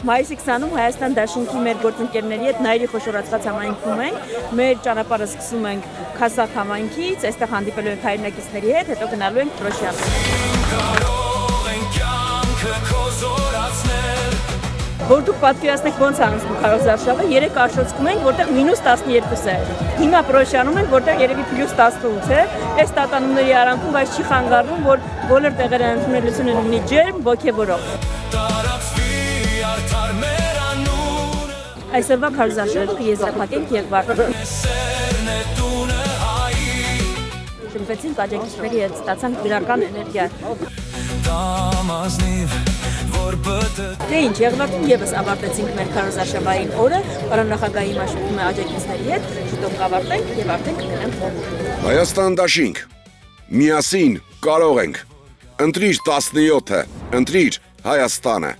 Մայիսի 20-ում Հայաստան դաշինքի մեր գործընկերների հետ Նայիրի խոշորացված համայնքում ենք, մեր ճանապարհը սկսում ենք Քասախ համայնքից, այստեղ հանդիպելու ենք հայրենակիցների հետ, հետո գնալու ենք Տրոշյան։ Որ դուք պատկերացնեք ոնց անցնում Քարոզ Արշավը, 3 արշոցքում ենք, որտեղ -12 է։ Հիմա Պրոշյանում ենք, որտեղ երևի +18 է։ Այս տատանումների արանքում, բայց չի խանգարվում, որ բոլոր տեղերը ընդունելությունը լինի ջերմ, ոգևորող։ Այսօրվա Քարոզ Արշավը եզրափակենք եւ վարտենք։ Շփվեցինք աջակիցների հետ, ստացանք դրական էներգիա։ Դե ինչ, Եղվարդում եւս ավարտեցինք մեր Քարոզ Արշավային օրը, պարոնախագահի մաշվում է աջակիցների հետ, շուտով կավարտենք եւ արդեն կգնանք։ Հայաստան դաշինք, միասին կարող ենք, ընտրիր 17-ը, ընտրիր Հայաստանը։